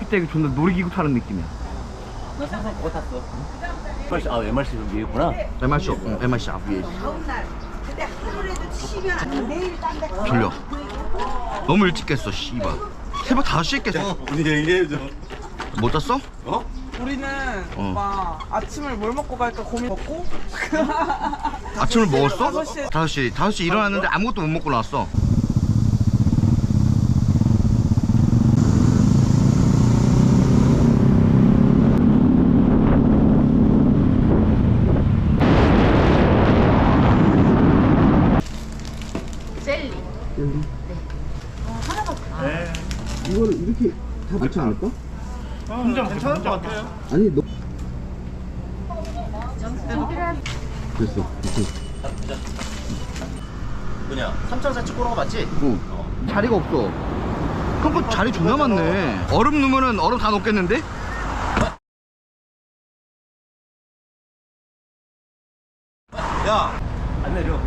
어렸을 때 존나 놀이기구 타는 느낌이야. 항상 그거 탔어. MRC, 아 MRC 위에구나. MRC MRC 앞 위에 근데 하루라도 치면 안 돼. 내일 딴데 가. 졸려. 너무 일찍 깼어 씨발. 새벽 5시에 깼어. 우리 얘기해줘. 못 잤어? 어? 우리는 오빠 아침을 뭘 먹고 갈까 고민 먹고 아침을 먹었어? 5시에 5시 일어났는데 아무것도 못 먹고 나왔어. 젤리. 이걸 이렇게 다 넣지 않을까? 혼자 괜찮을 것 같아요. 아니 너 됐어. 뭐냐? 3,400 찍고 온거 맞지? 자리가 없어. 그럼 자리 존나 많네. 얼음 넣으면은 얼음 다 녹겠는데? 야! 안 내려.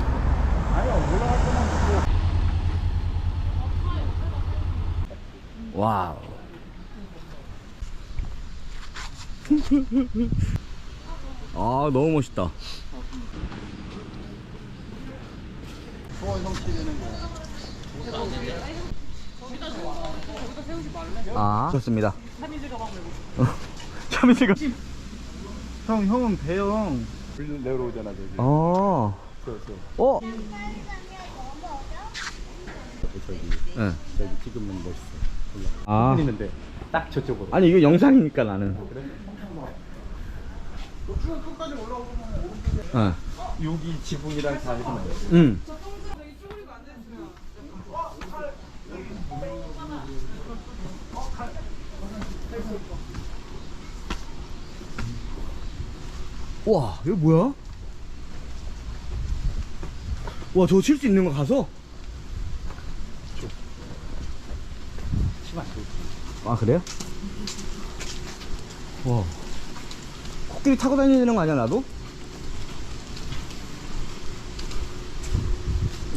와우. 아 너무 멋있다. 아 좋습니다. 참이슬가 형은 배영 내려오잖아 저기. 어. 어? 저기 응. 저기 찍으면 멋있어. 아. 흘리는데 딱 저쪽으로. 아니 이거 영상이니까 나는. 응. 여기 지붕이랑 다 해주면 돼. 응. 와, 이거 뭐야? 와, 저거 칠 수 있는 거 가서? 치마 줘. 아, 그래요? 와. 코끼리 타고 다니는 거 아니야, 나도?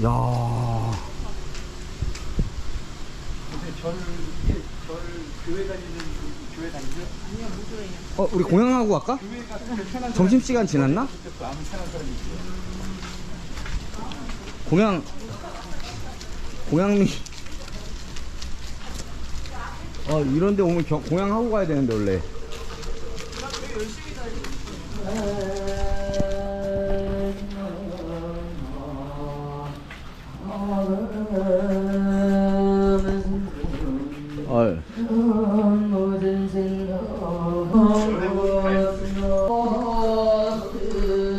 야. 근데 절 교회 다니는 교회 다니죠? 아니요 못 들어요. 우리 공양하고 갈까? 교회가 편한 점심시간 지났나? 아무 편한 사람이 있어요. 공양미. 이런데 오면 공양하고 가야 되는데, 원래.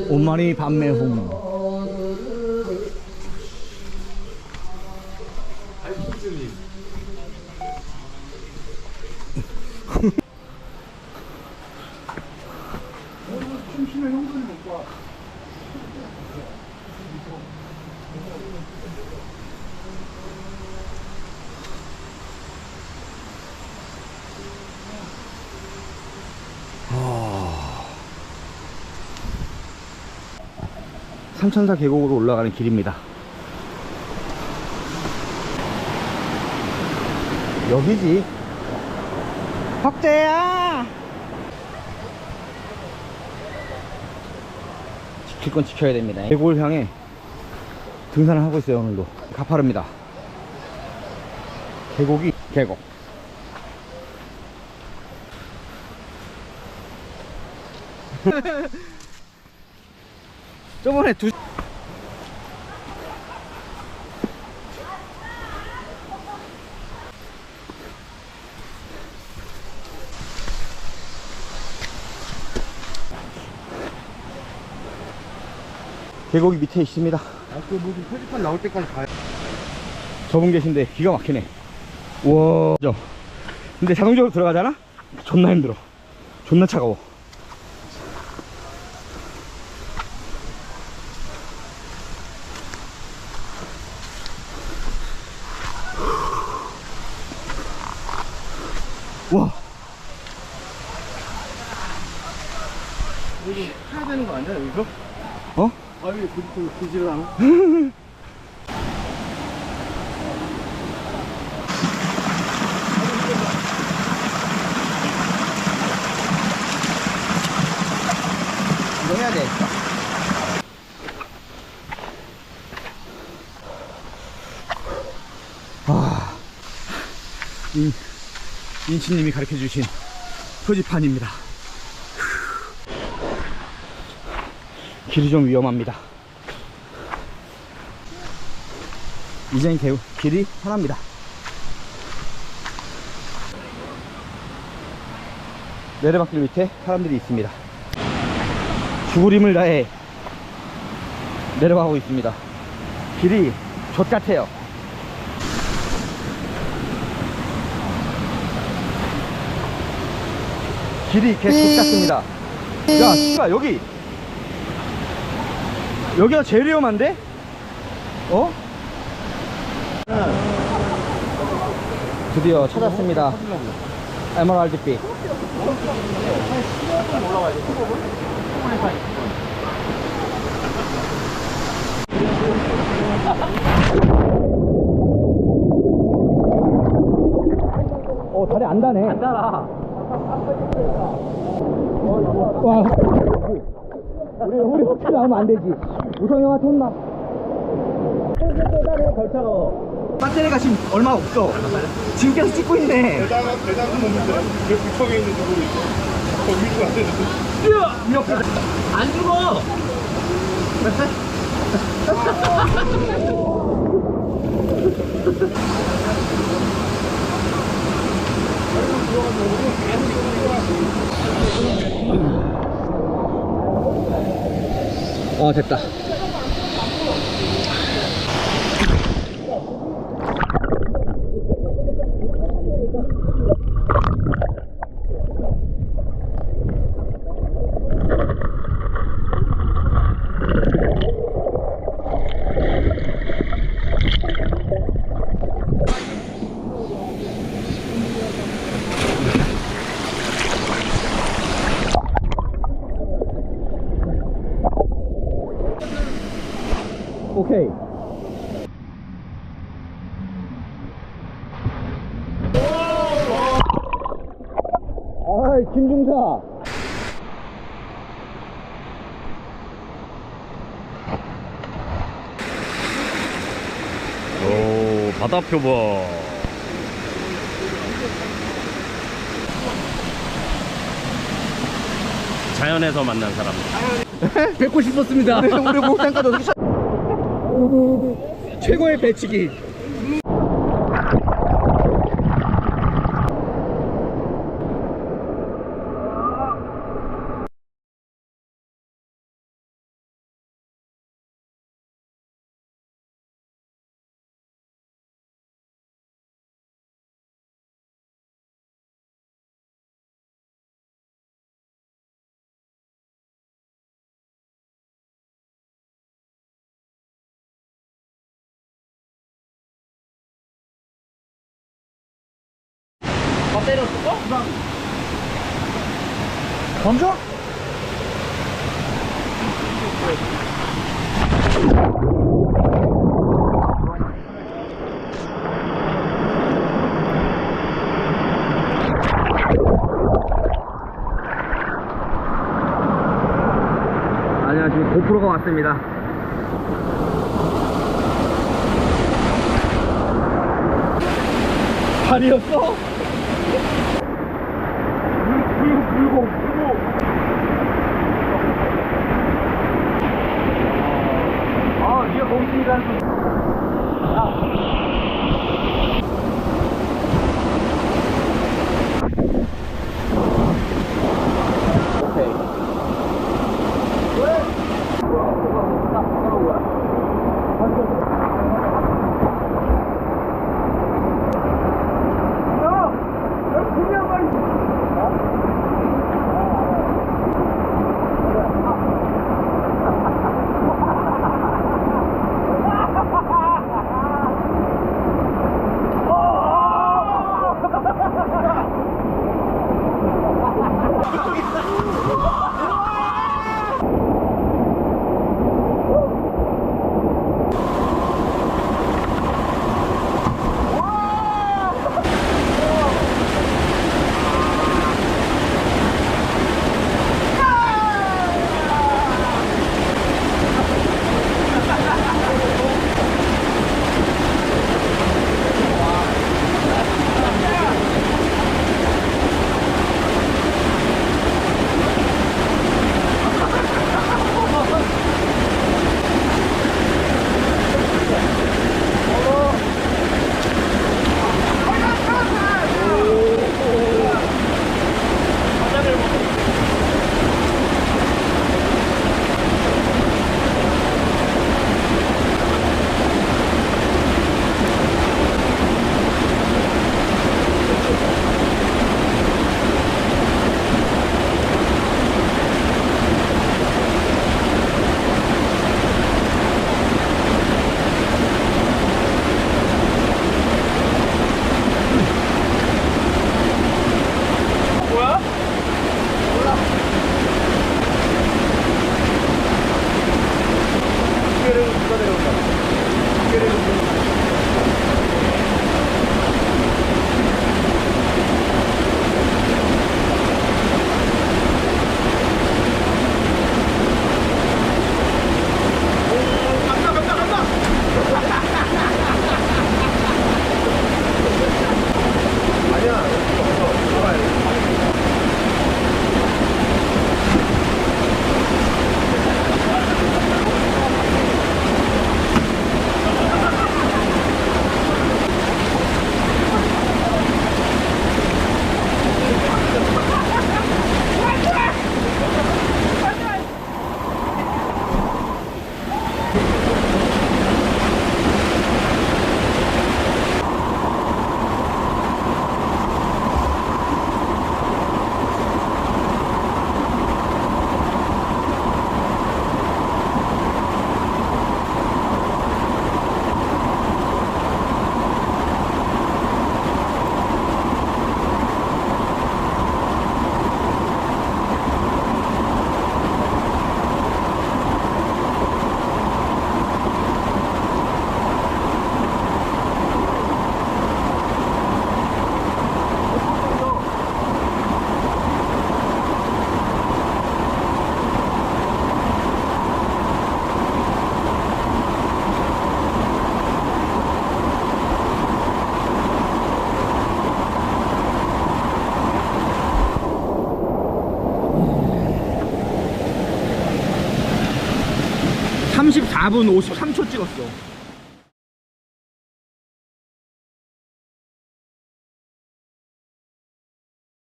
온마리 밤매홍. 삼천사 계곡으로 올라가는 길입니다. 여기지. 혁재야! 지킬 건 지켜야 됩니다. 계곡을 향해 등산을 하고 있어요. 오늘도 가파릅니다. 계곡이 계곡. 저번에 계곡이 밑에 있습니다. 그 무슨 표지판 나올 때까지 가요. 저분 계신데 기가 막히네. 우와. 근데 자동적으로 들어가잖아? 존나 힘들어. 존나 차가워. 와. 이거 해야 되는 거 아니야 여기서? 어? 아 왜 그지를 않아? 정도 해야 돼. 아, 인치님이 가르쳐 주신 표지판입니다. 길이 좀 위험합니다. 이젠 길이 편합니다. 내리막길 밑에 사람들이 있습니다. 죽을 힘을 다해 내려가고 있습니다. 길이 좆같아요. 길이 개 좆같습니다. 야, 씨발, 여기가 제일 위험한데? 어? 드디어 찾았습니다. 에메랄드빛. 다리 안 다네. 안 달아. 와. 우리 혹시 나오면 안 되지. 우성 형한테 혼나. 배터리가 지금 얼마 없어. 지금 계속 찍고 있네. 대단한 놈인데 왜 구청에 있는지 모르겠어. 거기 있으면 안 되는데. 안 죽어. 됐다. 오케이. 아이, 김중사. 오, 바다표 봐. 자연에서 만난 사람. 뵙고 싶었습니다. 우리 목장까지 어떻게 최고의 배치기. 배터리 없어? 멈춰? 아니야, 지금 고프로가 왔습니다. 발이었어? 물고. 네가 공신이라는 거. 34분 53초 찍었어.